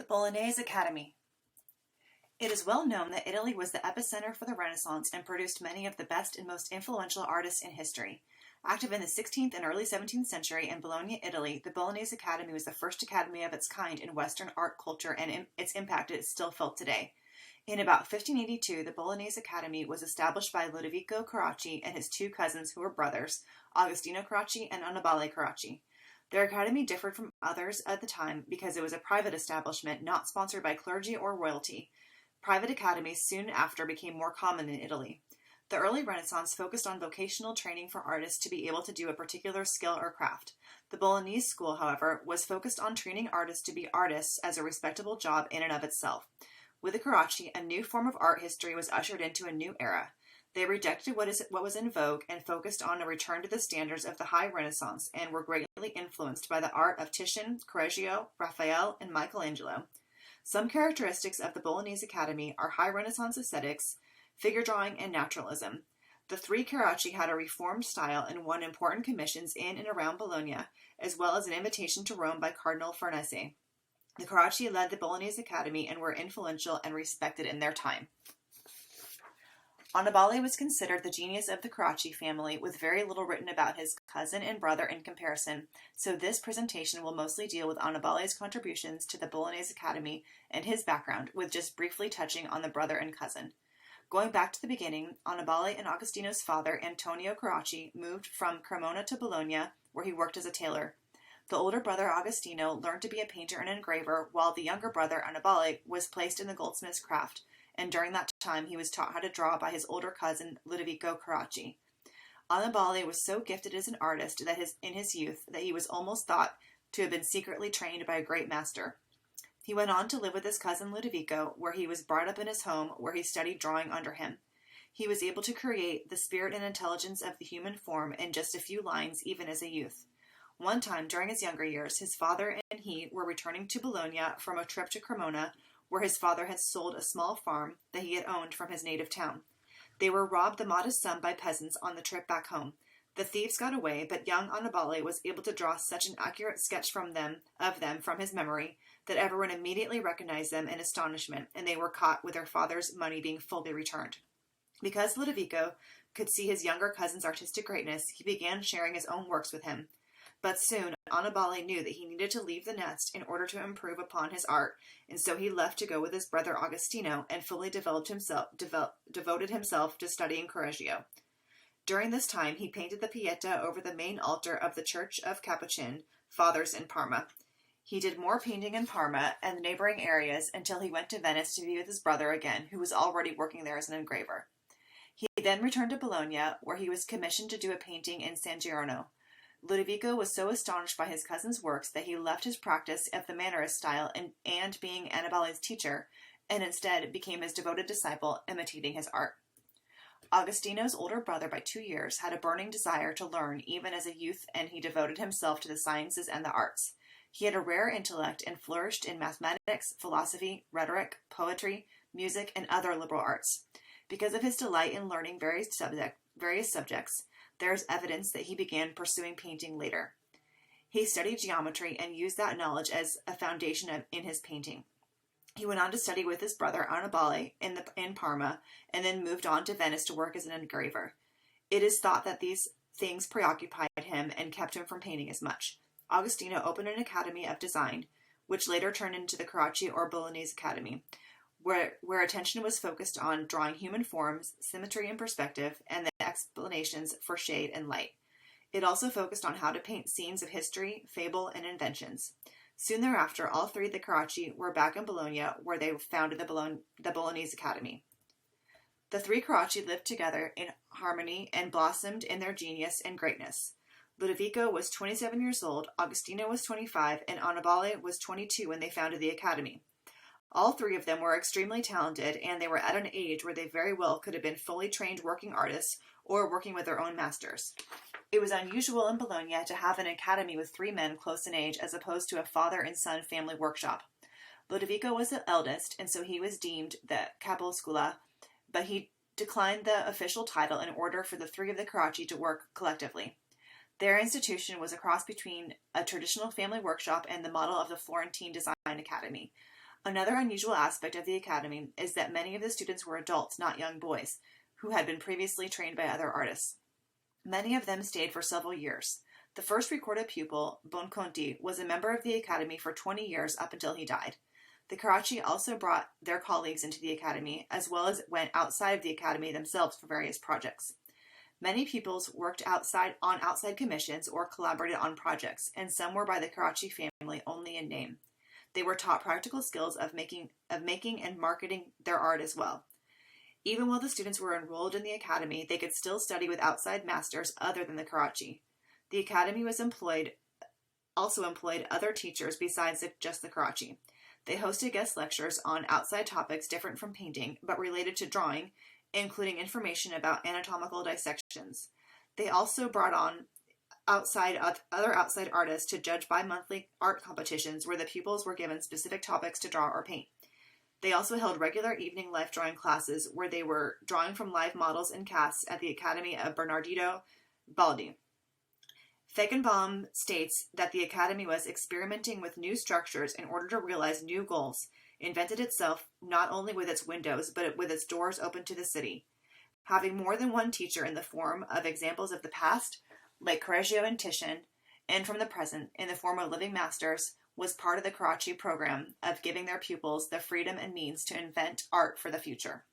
Bolognese Academy. It is well known that Italy was the epicenter for the Renaissance and produced many of the best and most influential artists in history. Active in the 16th and early 17th century in Bologna, Italy, the Bolognese Academy was the first academy of its kind in Western art culture, and its impact is still felt today. In about 1582, the Bolognese Academy was established by Ludovico Carracci and his two cousins who were brothers, Agostino Carracci and Annibale Carracci. Their academy differed from others at the time because it was a private establishment not sponsored by clergy or royalty. Private academies soon after became more common in Italy. The early Renaissance focused on vocational training for artists to be able to do a particular skill or craft. The Bolognese school, however, was focused on training artists to be artists as a respectable job in and of itself. With the Carracci, a new form of art history was ushered into a new era. They rejected what was in vogue and focused on a return to the standards of the High Renaissance and were greatly influenced by the art of Titian, Correggio, Raphael, and Michelangelo. Some characteristics of the Bolognese Academy are High Renaissance aesthetics, figure drawing, and naturalism. The three Carracci had a reformed style and won important commissions in and around Bologna, as well as an invitation to Rome by Cardinal Farnese. The Carracci led the Bolognese Academy and were influential and respected in their time. Annibale was considered the genius of the Carracci family, with very little written about his cousin and brother in comparison, so this presentation will mostly deal with Annibale's contributions to the Bolognese Academy and his background, with just briefly touching on the brother and cousin. Going back to the beginning, Annibale and Agostino's father, Antonio Carracci, moved from Cremona to Bologna, where he worked as a tailor. The older brother, Agostino, learned to be a painter and engraver, while the younger brother, Annibale, was placed in the goldsmith's craft, and during that time he was taught how to draw by his older cousin, Ludovico Carracci. Annibale was so gifted as an artist that in his youth that he was almost thought to have been secretly trained by a great master. He went on to live with his cousin Ludovico, where he was brought up in his home, where he studied drawing under him. He was able to create the spirit and intelligence of the human form in just a few lines, even as a youth. One time, during his younger years, his father and he were returning to Bologna from a trip to Cremona, where his father had sold a small farm that he had owned from his native town. They were robbed the modest sum by peasants on the trip back home. The thieves got away, but young Annibale was able to draw such an accurate sketch of them from his memory that everyone immediately recognized them in astonishment, and they were caught with their father's money being fully returned. Because Ludovico could see his younger cousin's artistic greatness, he began sharing his own works with him. But soon, Annibale knew that he needed to leave the nest in order to improve upon his art, and so he left to go with his brother Agostino and fully devoted himself to studying Correggio. During this time, he painted the Pieta over the main altar of the Church of Capuchin Fathers in Parma. He did more painting in Parma and the neighboring areas until he went to Venice to be with his brother again, who was already working there as an engraver. He then returned to Bologna, where he was commissioned to do a painting in San Girolamo. Ludovico was so astonished by his cousin's works that he left his practice of the Mannerist style and being Annibale's teacher, and instead became his devoted disciple, imitating his art. Agostino's older brother by 2 years had a burning desire to learn even as a youth, and he devoted himself to the sciences and the arts. He had a rare intellect and flourished in mathematics, philosophy, rhetoric, poetry, music, and other liberal arts. Because of his delight in learning various subjects, there is evidence that he began pursuing painting later. He studied geometry and used that knowledge as a foundation in his painting. He went on to study with his brother Annibale in Parma, and then moved on to Venice to work as an engraver. It is thought that these things preoccupied him and kept him from painting as much. Agostino opened an academy of design, which later turned into the Carracci or Bolognese Academy, where attention was focused on drawing human forms, symmetry and perspective, and the explanations for shade and light. It also focused on how to paint scenes of history, fable, and inventions. Soon thereafter, all three of the Carracci were back in Bologna, where they founded the Bolognese Academy. The three Carracci lived together in harmony and blossomed in their genius and greatness. Ludovico was 27 years old, Agostino was 25, and Annibale was 22 when they founded the Academy. All three of them were extremely talented, and they were at an age where they very well could have been fully trained working artists or working with their own masters. It was unusual in Bologna to have an academy with three men close in age as opposed to a father and son family workshop. Ludovico was the eldest, and so he was deemed the caposculo, but he declined the official title in order for the three of the Carracci to work collectively. Their institution was a cross between a traditional family workshop and the model of the Florentine Design Academy. Another unusual aspect of the academy is that many of the students were adults, not young boys, who had been previously trained by other artists. Many of them stayed for several years. The first recorded pupil, Bonconti, was a member of the academy for 20 years up until he died. The Carracci also brought their colleagues into the academy, as well as went outside of the academy themselves for various projects. Many pupils worked on outside commissions or collaborated on projects, and some were by the Carracci family only in name. They were taught practical skills of making and marketing their art as well. Even while the students were enrolled in the academy, they could still study with outside masters other than the Carracci. The academy also employed other teachers besides just the Carracci. They hosted guest lectures on outside topics different from painting, but related to drawing, including information about anatomical dissections. They also brought on other outside artists to judge bi-monthly art competitions where the pupils were given specific topics to draw or paint. They also held regular evening life drawing classes where they were drawing from live models and casts at the Academy of Bernardino Baldi. Feigenbaum states that the Academy was experimenting with new structures in order to realize new goals, invented itself not only with its windows, but with its doors open to the city. Having more than one teacher in the form of examples of the past, like Correggio and Titian, and from the present, in the form of living masters, was part of the Carracci program of giving their pupils the freedom and means to invent art for the future.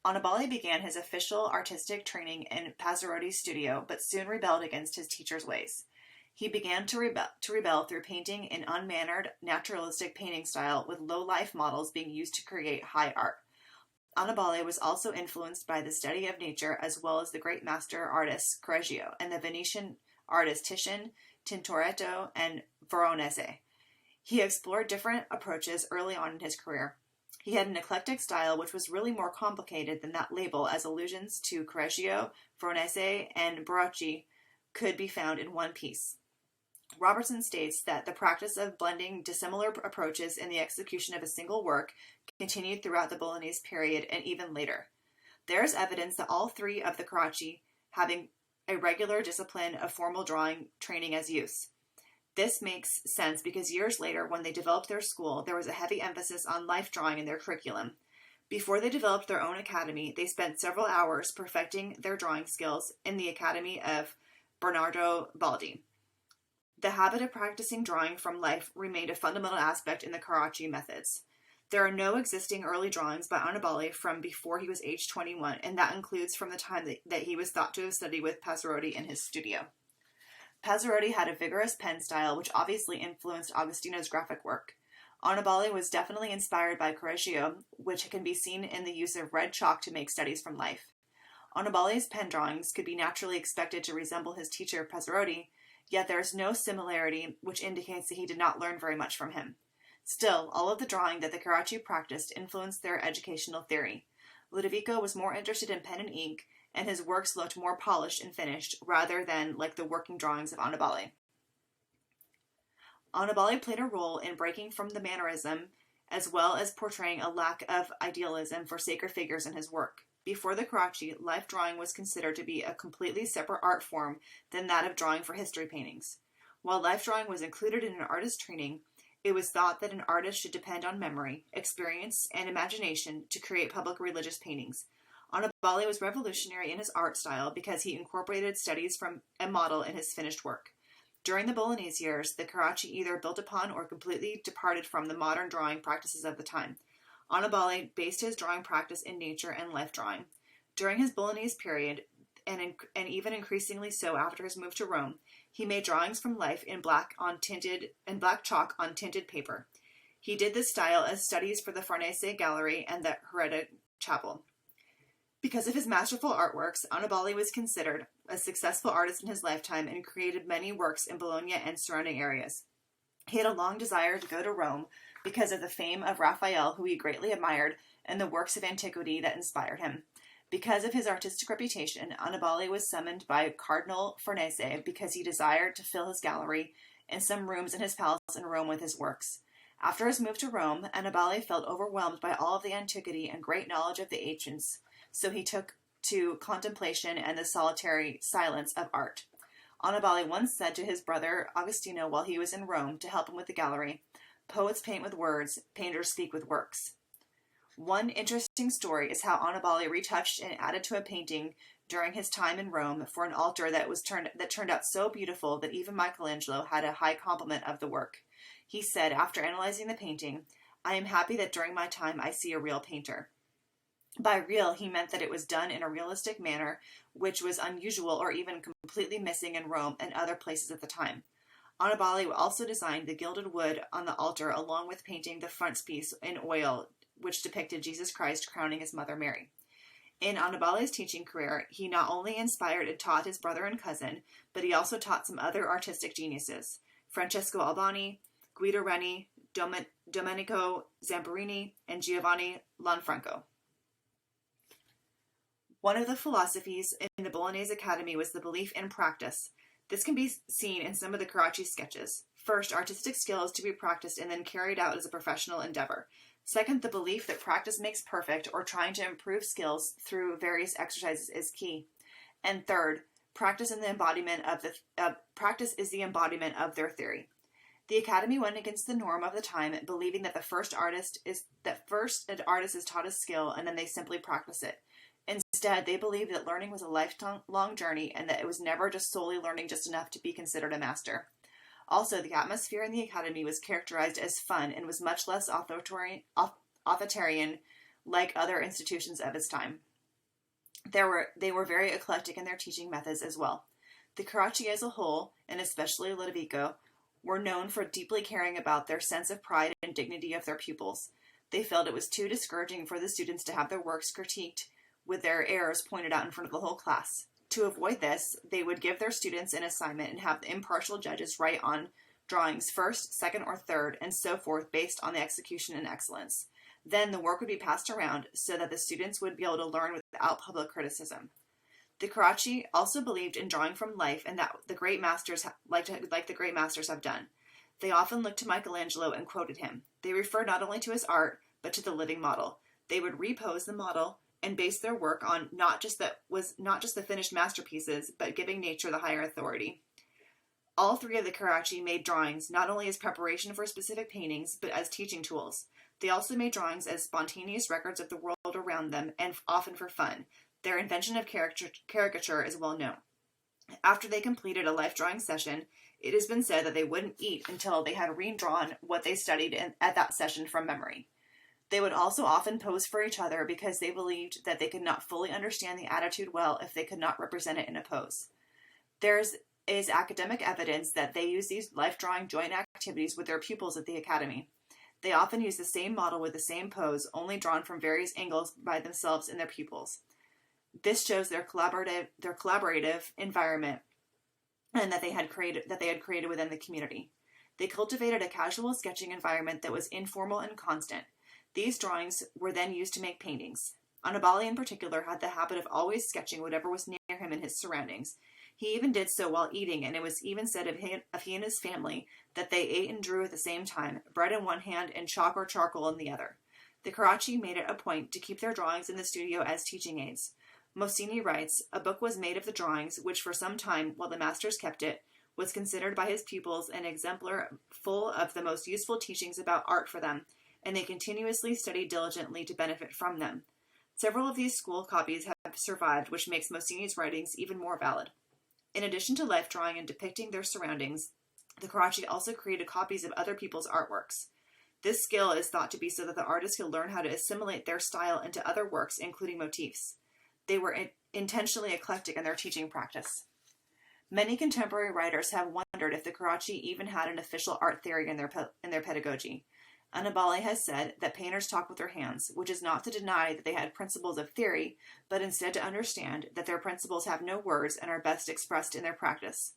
Annibale began his official artistic training in Passerotti's studio, but soon rebelled against his teacher's ways. He began to rebel through painting an unmannered, naturalistic painting style with low-life models being used to create high art. Annibale was also influenced by the study of nature as well as the great master artists Correggio and the Venetian artists Titian, Tintoretto, and Veronese. He explored different approaches early on in his career. He had an eclectic style which was really more complicated than that label, as allusions to Correggio, Veronese, and Barocci could be found in one piece. Robertson states that the practice of blending dissimilar approaches in the execution of a single work continued throughout the Bolognese period and even later. There is evidence that all three of the Carracci having a regular discipline of formal drawing training as use. This makes sense because years later, when they developed their school, there was a heavy emphasis on life drawing in their curriculum. Before they developed their own academy, they spent several hours perfecting their drawing skills in the Academy of Bernardo Baldi. The habit of practicing drawing from life remained a fundamental aspect in the Carracci methods. There are no existing early drawings by Annibale from before he was age 21, and that includes from the time that he was thought to have studied with Passerotti in his studio. Passerotti had a vigorous pen style which obviously influenced Agostino's graphic work. Annibale was definitely inspired by Correggio, which can be seen in the use of red chalk to make studies from life. Annibale's pen drawings could be naturally expected to resemble his teacher Passerotti, yet there is no similarity which indicates that he did not learn very much from him. Still, all of the drawing that the Carracci practiced influenced their educational theory. Ludovico was more interested in pen and ink, and his works looked more polished and finished, rather than like the working drawings of Annibale. Annibale played a role in breaking from the mannerism, as well as portraying a lack of idealism for sacred figures in his work. Before the Carracci, life drawing was considered to be a completely separate art form than that of drawing for history paintings. While life drawing was included in an artist's training, it was thought that an artist should depend on memory, experience, and imagination to create public religious paintings. Annibale was revolutionary in his art style because he incorporated studies from a model in his finished work. During the Bolognese years, the Carracci either built upon or completely departed from the modern drawing practices of the time. Annibale based his drawing practice in nature and life drawing. During his Bolognese period, and even increasingly so after his move to Rome, he made drawings from life in black chalk on tinted paper. He did this style as studies for the Farnese Gallery and the Hereta Chapel. Because of his masterful artworks, Annibale was considered a successful artist in his lifetime and created many works in Bologna and surrounding areas. He had a long desire to go to Rome because of the fame of Raphael, who he greatly admired, and the works of antiquity that inspired him. Because of his artistic reputation, Annibale was summoned by Cardinal Farnese because he desired to fill his gallery and some rooms in his palace in Rome with his works. After his move to Rome, Annibale felt overwhelmed by all of the antiquity and great knowledge of the ancients, so he took to contemplation and the solitary silence of art. Annibale once said to his brother Agostino while he was in Rome to help him with the gallery, Poets paint with words, painters speak with works. One interesting story is how Annibale retouched and added to a painting during his time in Rome for an altar that turned out so beautiful that even Michelangelo had a high compliment of the work. He said, after analyzing the painting, "I am happy that during my time I see a real painter." By real, he meant that it was done in a realistic manner, which was unusual or even completely missing in Rome and other places at the time. Annibale also designed the gilded wood on the altar along with painting the frontispiece in oil, which depicted Jesus Christ crowning his mother Mary. In Annibale's teaching career, he not only inspired and taught his brother and cousin, but he also taught some other artistic geniuses: Francesco Albani, Guido Reni, Domenico Zamperini, and Giovanni Lanfranco. One of the philosophies in the Bolognese Academy was the belief in practice. This can be seen in some of the Carracci sketches. First, artistic skill is to be practiced and then carried out as a professional endeavor. Second, the belief that practice makes perfect, or trying to improve skills through various exercises, is key. And third, practice is the embodiment of their theory. The Academy went against the norm of the time, believing that first an artist is taught a skill and then they simply practice it. Instead, they believed that learning was a lifelong journey and that it was never just solely learning just enough to be considered a master. Also, the atmosphere in the Academy was characterized as fun and was much less authoritarian like other institutions of its time. They were very eclectic in their teaching methods as well. The Carracci as a whole, and especially Lodovico, were known for deeply caring about their sense of pride and dignity of their pupils. They felt it was too discouraging for the students to have their works critiqued with their errors pointed out in front of the whole class. To avoid this, they would give their students an assignment and have the impartial judges write on drawings first, second, or third, and so forth based on the execution and excellence. Then the work would be passed around so that the students would be able to learn without public criticism. The Carracci also believed in drawing from life and that the great masters, like the great masters have done. They often looked to Michelangelo and quoted him. They referred not only to his art, but to the living model. They would repose the model and base their work on not just the finished masterpieces, but giving nature the higher authority. All three of the Carracci made drawings not only as preparation for specific paintings, but as teaching tools. They also made drawings as spontaneous records of the world around them, and often for fun. Their invention of caricature is well known. After they completed a life drawing session, it has been said that they wouldn't eat until they had redrawn what they studied at that session from memory. They would also often pose for each other because they believed that they could not fully understand the attitude well if they could not represent it in a pose. There is academic evidence that they use these life-drawing joint activities with their pupils at the Academy. They often use the same model with the same pose, only drawn from various angles by themselves and their pupils. This shows their collaborative environment and that they had created within the community. They cultivated a casual sketching environment that was informal and constant. These drawings were then used to make paintings. Annibale in particular had the habit of always sketching whatever was near him in his surroundings. He even did so while eating, and it was even said of he and his family that they ate and drew at the same time, bread in one hand and chalk or charcoal in the other. The Carracci made it a point to keep their drawings in the studio as teaching aids. Mossini writes, "A book was made of the drawings, which for some time, while the masters kept it, was considered by his pupils an exemplar full of the most useful teachings about art for them, and they continuously studied diligently to benefit from them. Several of these school copies have survived, which makes Mossini's writings even more valid." In addition to life drawing and depicting their surroundings, the Carracci also created copies of other people's artworks. This skill is thought to be so that the artist could learn how to assimilate their style into other works, including motifs. They were intentionally eclectic in their teaching practice. Many contemporary writers have wondered if the Carracci even had an official art theory in their pedagogy. Annibale has said that painters talk with their hands, which is not to deny that they had principles of theory, but instead to understand that their principles have no words and are best expressed in their practice.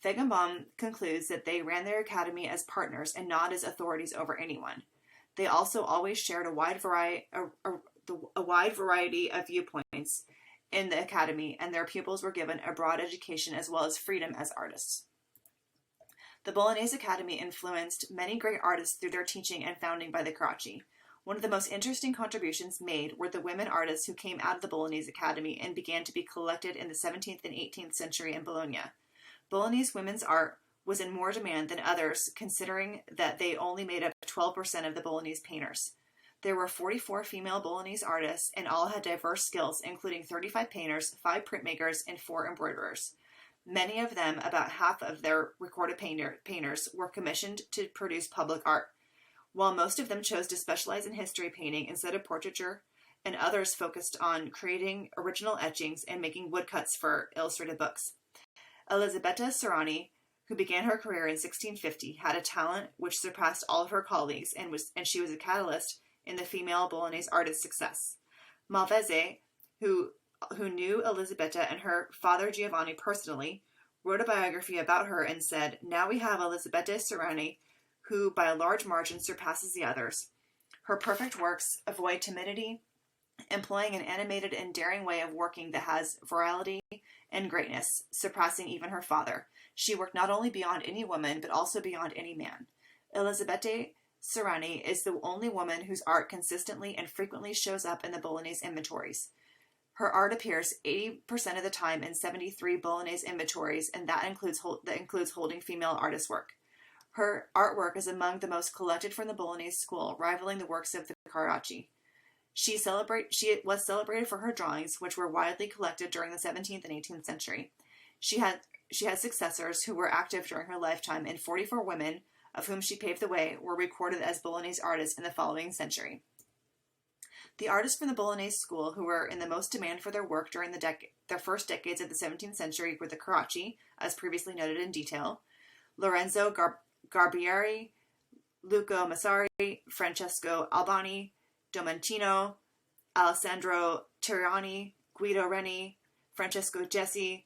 Feigenbaum concludes that they ran their academy as partners and not as authorities over anyone. They also always shared a wide variety of viewpoints in the academy, and their pupils were given a broad education as well as freedom as artists. The Bolognese Academy influenced many great artists through their teaching and founding by the Carracci. One of the most interesting contributions made were the women artists who came out of the Bolognese Academy and began to be collected in the 17th and 18th century in Bologna. Bolognese women's art was in more demand than others, considering that they only made up 12% of the Bolognese painters. There were 44 female Bolognese artists, and all had diverse skills, including 35 painters, 5 printmakers, and 4 embroiderers. Many of them, about half of their recorded painters, were commissioned to produce public art, while most of them chose to specialize in history painting instead of portraiture, and others focused on creating original etchings and making woodcuts for illustrated books. Elisabetta Serrani, who began her career in 1650, had a talent which surpassed all of her colleagues, and she was a catalyst in the female Bolognese artist's success. Malvese, who knew Elisabetta and her father Giovanni personally, wrote a biography about her and said, "Now we have Elisabetta Serrani, who by a large margin surpasses the others. Her perfect works avoid timidity, employing an animated and daring way of working that has virality and greatness, surpassing even her father. She worked not only beyond any woman, but also beyond any man." Elisabetta Serrani is the only woman whose art consistently and frequently shows up in the Bolognese inventories. Her art appears 80% of the time in 73 Bolognese inventories, and that includes holding female artist work. Her artwork is among the most collected from the Bolognese school, rivaling the works of the Carracci. She was celebrated for her drawings, which were widely collected during the 17th and 18th century. She had successors who were active during her lifetime, and 44 women, of whom she paved the way, were recorded as Bolognese artists in the following century. The artists from the Bolognese school who were in the most demand for their work during their first decades of the 17th century were the Carracci, as previously noted in detail, Lorenzo Garbieri, Luca Massari, Francesco Albani, Domenichino, Alessandro Tirani, Guido Reni, Francesco Gessi,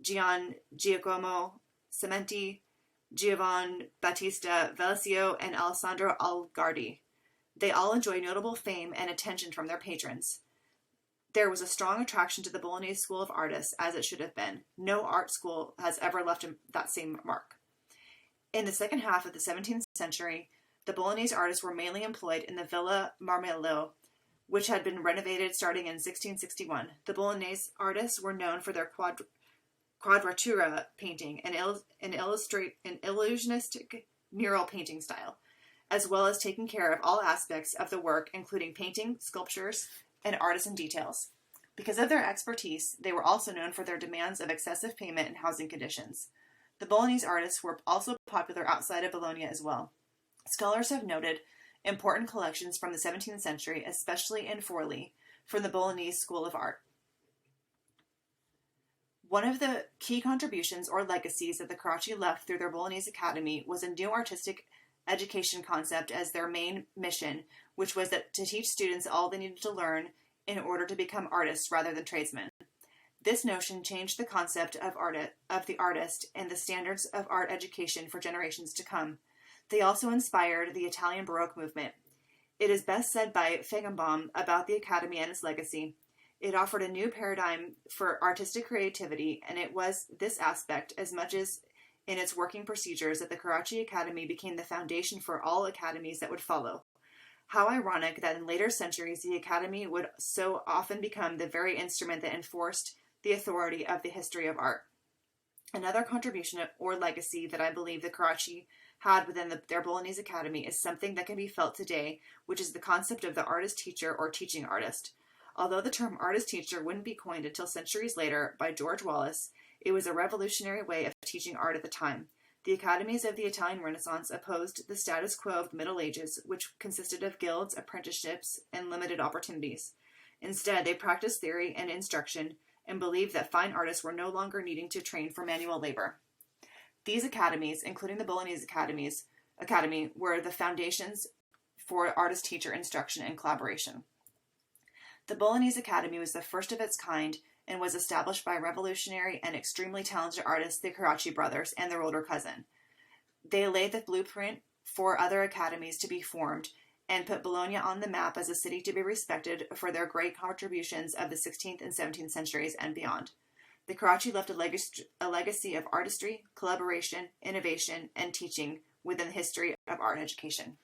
Gian Giacomo Cementi, Giovan Battista Velasio, and Alessandro Algardi. They all enjoy notable fame and attention from their patrons. There was a strong attraction to the Bolognese School of Artists, as it should have been. No art school has ever left that same mark. In the second half of the 17th century, the Bolognese artists were mainly employed in the Villa Marmello, which had been renovated starting in 1661. The Bolognese artists were known for their quadratura painting and illusionistic mural painting style, as well as taking care of all aspects of the work, including painting, sculptures, and artisan details. Because of their expertise, they were also known for their demands of excessive payment and housing conditions. The Bolognese artists were also popular outside of Bologna as well. Scholars have noted important collections from the 17th century, especially in Forlì, from the Bolognese School of Art. One of the key contributions or legacies that the Carracci left through their Bolognese Academy was a new artistic education concept as their main mission, which was to teach students all they needed to learn in order to become artists rather than tradesmen. This notion changed the concept of the artist and the standards of art education for generations to come. They also inspired the Italian Baroque movement. It is best said by Feigenbaum about the Academy and its legacy. It offered a new paradigm for artistic creativity, and it was this aspect, as much as in its working procedures, that the Carracci Academy became the foundation for all academies that would follow. How ironic that in later centuries the Academy would so often become the very instrument that enforced the authority of the history of art. Another contribution or legacy that I believe the Carracci had within their Bolognese Academy is something that can be felt today, which is the concept of the artist teacher or teaching artist. Although the term artist teacher wouldn't be coined until centuries later by George Wallace, it was a revolutionary way of teaching art at the time. The academies of the Italian Renaissance opposed the status quo of the Middle Ages, which consisted of guilds, apprenticeships, and limited opportunities. Instead, they practiced theory and instruction and believed that fine artists were no longer needing to train for manual labor. These academies, including the Bolognese Academy, were the foundations for artist-teacher instruction and collaboration. The Bolognese Academy was the first of its kind and was established by revolutionary and extremely talented artists, the Carracci brothers, and their older cousin. They laid the blueprint for other academies to be formed and put Bologna on the map as a city to be respected for their great contributions of the 16th and 17th centuries and beyond. The Carracci left a legacy of artistry, collaboration, innovation, and teaching within the history of art education.